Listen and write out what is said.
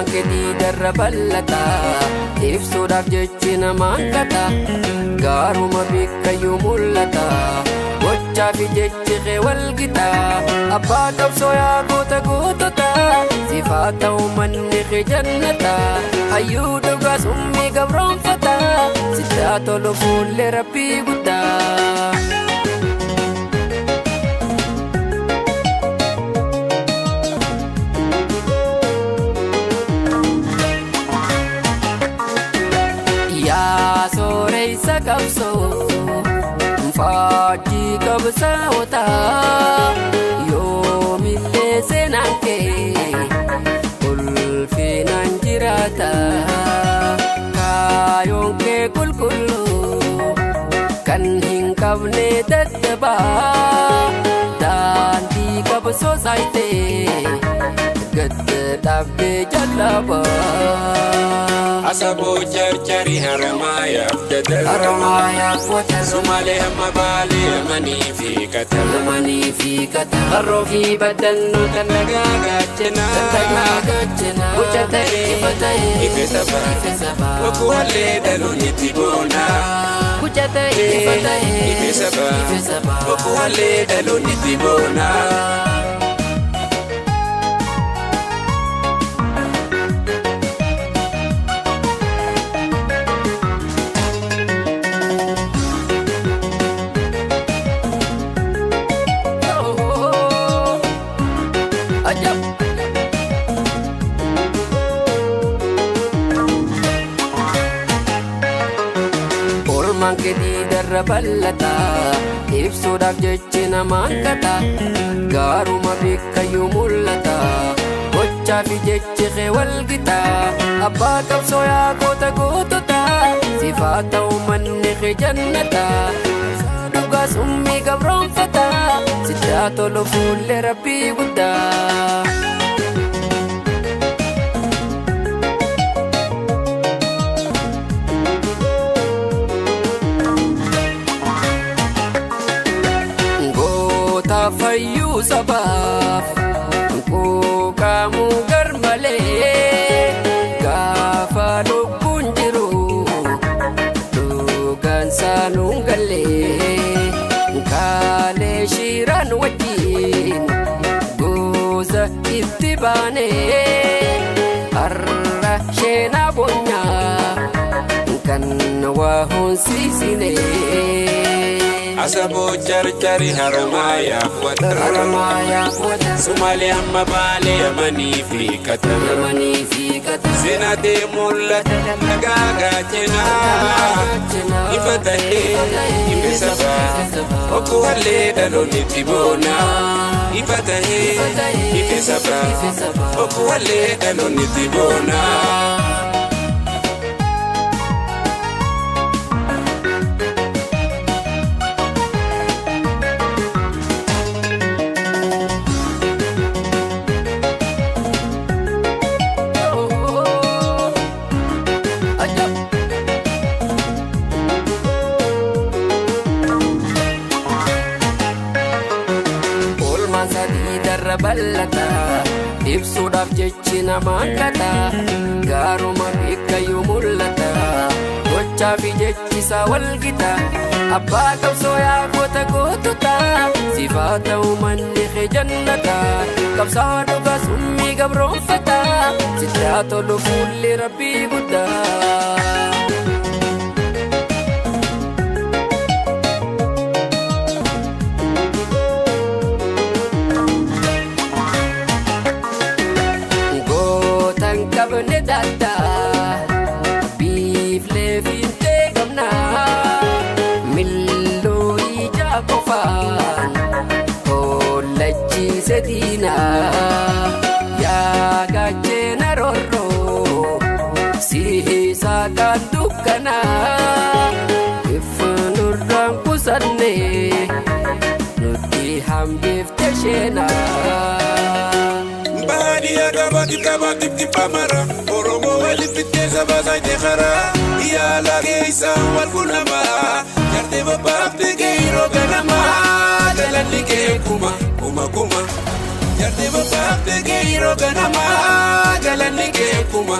Kedii darra bal'ata ibsuudhaaf jechi namaan kata gaaruma bikkayyuu mul'ata gochaa fi jechi kee walgita abbaa qabsoo yaa gootota sifaa ta'u manni kee jannata hayyuu dhugaa summii gabroonfata sitti tolu fuullee rabbii guddaa. Qabsoo faajii qabsaa'ota yoomillee seenaan kee ulfinaan jiraata kaayoon kee qulqulluu kan hin qabne dadhabaa daandii qabsoo saayitee gadda dhaabdee jallabaa. Asaboo jarjari haramayaaf dadar Sumaalee hamma baalee manii fi kata harroo fi baddannoo kan nagaa gaachanaa Gucha ta'e ife sabaa Bokkuu hallee dhaluun itti boonaa Gucha ta'e ife sabaa Bokkuu hallee dhaluun itti boonaa. Olman kedii darra bal'ata ibsuudhaaf jechi namaan kata gaaruma bikkayyuu mul'ata gochaa fi jechi kee walgita abbaa qabsoo yaa gootota sifaa ta'u manni kee jannata dhugaa summii gabroonfata sitti tolu fuullee rabbii guddaa. Fayyuu sabaaf quuqamuu garmalee gaafa lubbuun jiru dhugaan saanuun gallee kaalee shiraan wajjin gosa itti baanee har'a sheenaa boonyaa kan waa honsiisinee. Asaboo jarjari haramayaaf wadar Sumaalee hamma baalee manii fi kata Seenatee mul'ata nagaa gaachanaa Ifa ta'ee ife sabaa Bokkuu hallee dhaluun itti boonaa Ifa ta'ee ife sabaa Bokkuu hallee dhaluun itti boonaa. Bal'ata ibsuudhaaf jechi namaan kata gaaruma bikkayyuu mul'ata gochaa fi jechi isaa walgita abbaa qabsoo yaa gootota sifaa ta'u manni kee jannata qabsaa dhugaa summii gabroonfata sitti tolu fuullee rabbii guddaa. Qabne dada biiflee fiintee qabnaa milloo ija qofaan hollachiise diinaa yaa gaachena rorroo si isaa kan qusanne nuti hambifte sheenaa. Baadiyyaa gabaatti pamara Oromoo walitti sabaa saayitee karaa yaala keessa wal quunnamaa jartee babbaafte geeroo ganamaa galanni kee kuma jartee babbaafte geeroo ganamaa galanni kee kuma